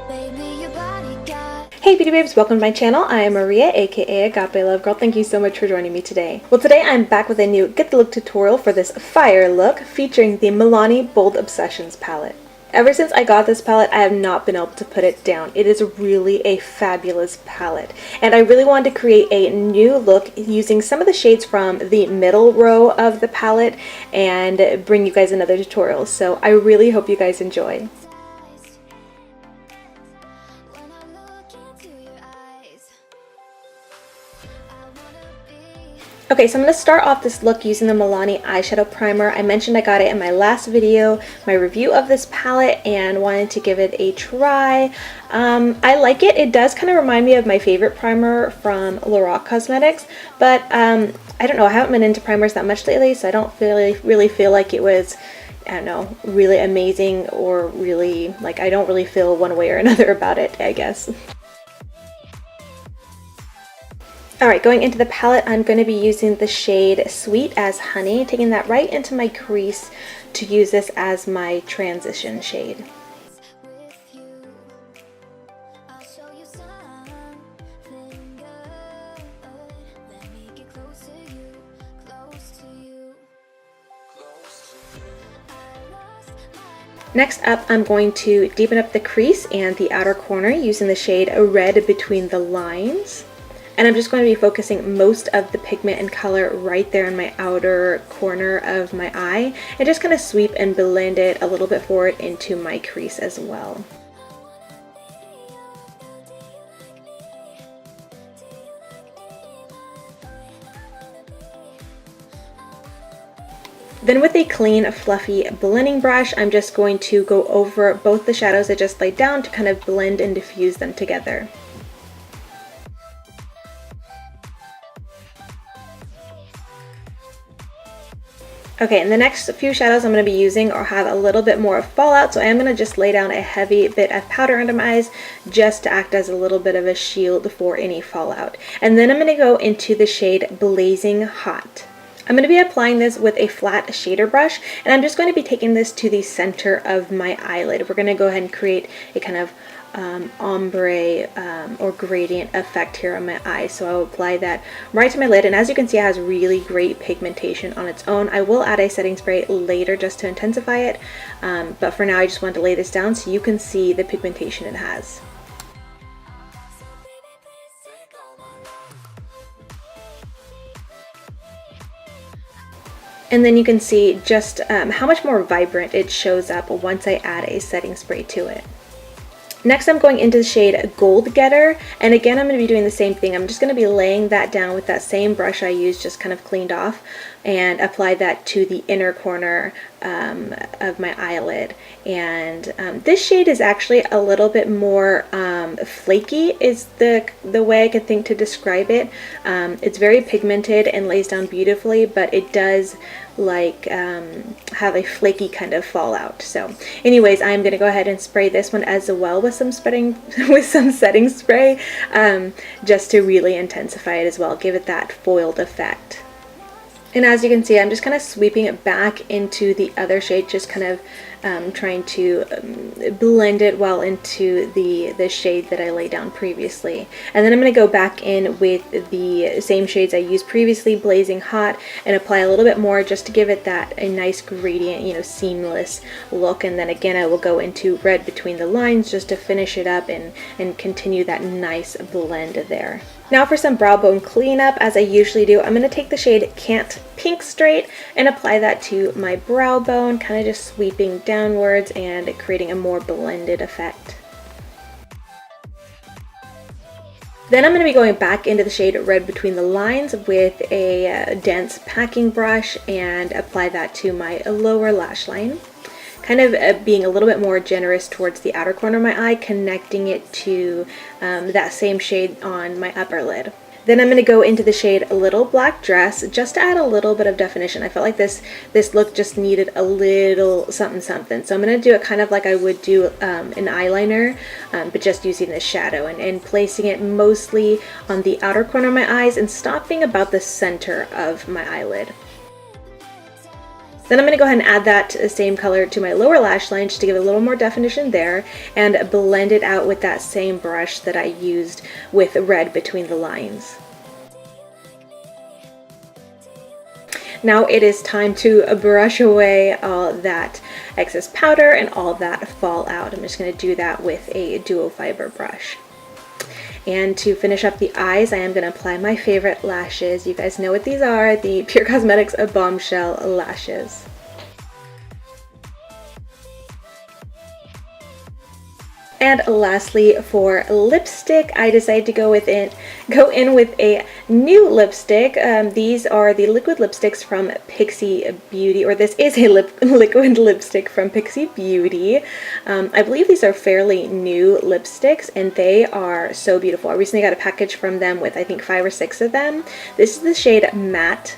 Baby, your body got... Hey beauty babes, welcome to my channel. I am Maria, aka agapelovegirl. Thank you so much for joining me today. Well, today I'm back with a new Get the Look tutorial for this fire look featuring the Milani Bold Obsessions palette. Ever since I got this palette, I have not been able to put it down. It is really a fabulous palette. And I really wanted to create a new look using some of the shades from the middle row of the palette and bring you guys another tutorial. So I really hope you guys enjoy. Okay, so I'm going to start off this look using the Milani eyeshadow primer. I mentioned I got it in my last video, my review of this palette, and wanted to give it a try. I like it. It does kind of remind me of my favorite primer from Milani Cosmetics, but I don't know, I haven't been into primers that much lately, so I don't really feel like it was, I don't know, really amazing, or really, like, I don't really feel one way or another about it, I guess. Alright, going into the palette, I'm going to be using the shade Sweet as Honey, taking that right into my crease to use this as my transition shade. Next up, I'm going to deepen up the crease and the outer corner using the shade Red Between the Lines. And I'm just going to be focusing most of the pigment and color right there in my outer corner of my eye, and just kind of sweep and blend it a little bit forward into my crease as well. Then with a clean, fluffy blending brush, I'm just going to go over both the shadows I just laid down to kind of blend and diffuse them together. Okay, and the next few shadows I'm going to be using or have a little bit more fallout, so I am going to just lay down a heavy bit of powder under my eyes just to act as a little bit of a shield for any fallout. And then I'm going to go into the shade Blazing Hot. I'm going to be applying this with a flat shader brush, and I'm just going to be taking this to the center of my eyelid. We're going to go ahead and create a kind of ombre or gradient effect here on my eye. So I'll apply that right to my lid, and as you can see, it has really great pigmentation on its own. I will add a setting spray later just to intensify it, but for now I just wanted to lay this down so you can see the pigmentation it has. And then you can see just how much more vibrant it shows up once I add a setting spray to it. Next, I'm going into the shade Gold Getter, and again I'm going to be doing the same thing. I'm just going to be laying that down with that same brush I used, just kind of cleaned off, and apply that to the inner corner of my eyelid. And this shade is actually a little bit more flaky is the way I could think to describe it. It's very pigmented and lays down beautifully, but it does like have a flaky kind of fallout. So anyways, I'm going to go ahead and spray this one as well with some setting spray, just to really intensify it as well, give it that foiled effect. And as you can see, I'm just kind of sweeping it back into the other shade, just kind of trying to blend it well into the shade that I laid down previously. And then I'm going to go back in with the same shades I used previously, Blazing Hot, and apply a little bit more just to give it a nice gradient, you know, seamless look. And then again, I will go into Red Between the Lines just to finish it up and continue that nice blend there. Now for some brow bone cleanup, as I usually do, I'm going to take the shade Can't Pink Straight and apply that to my brow bone, kind of just sweeping downwards and creating a more blended effect. Then I'm going to be going back into the shade Red Between the Lines with a dense packing brush and apply that to my lower lash line. Kind of being a little bit more generous towards the outer corner of my eye, connecting it to that same shade on my upper lid. Then I'm going to go into the shade Little Black Dress just to add a little bit of definition. I felt like this look just needed a little something something. So I'm going to do it kind of like I would do an eyeliner, but just using the shadow and placing it mostly on the outer corner of my eyes and stopping about the center of my eyelid. Then I'm going to go ahead and add that same color to my lower lash line just to give it a little more definition there, and blend it out with that same brush that I used with red between the lines. Now it is time to brush away all that excess powder and all that fallout. I'm just going to do that with a duo fiber brush. And to finish up the eyes, I am going to apply my favorite lashes. You guys know what these are, the Pur Cosmetics Bombshell Lashes. And lastly, for lipstick, I decided to go in with a new lipstick. These are the liquid lipsticks from Pixi Beauty, or this is a liquid lipstick from Pixi Beauty. I believe these are fairly new lipsticks, and they are so beautiful. I recently got a package from them with I think 5 or 6 of them. This is the shade Matte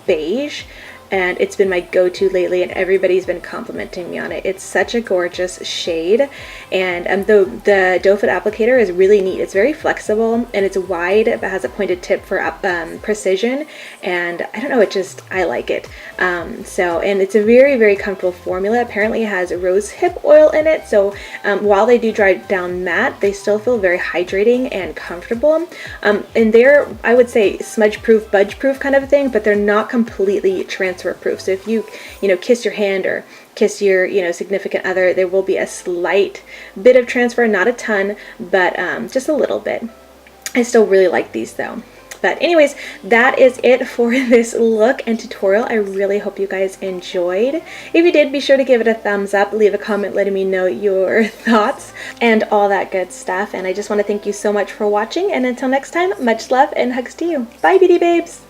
Beige, and it's been my go-to lately, and everybody's been complimenting me on it. It's such a gorgeous shade, and the doe foot applicator is really neat. It's very flexible, and it's wide but has a pointed tip for precision, and I don't know, I like it. And it's a very, very comfortable formula. Apparently it has rose hip oil in it, so while they do dry down matte, they still feel very hydrating and comfortable. And they're, I would say, smudge proof, budge proof kind of a thing, but they're not completely transfer proof. So if you kiss your hand or kiss your significant other, there will be a slight bit of transfer, not a ton, but just a little bit. I still really like these though. But anyways, that is it for this look and tutorial. I really hope you guys enjoyed. If you did, be sure to give it a thumbs up, leave a comment letting me know your thoughts and all that good stuff. And I just want to thank you so much for watching, and until next time, much love and hugs to you. Bye, beauty babes!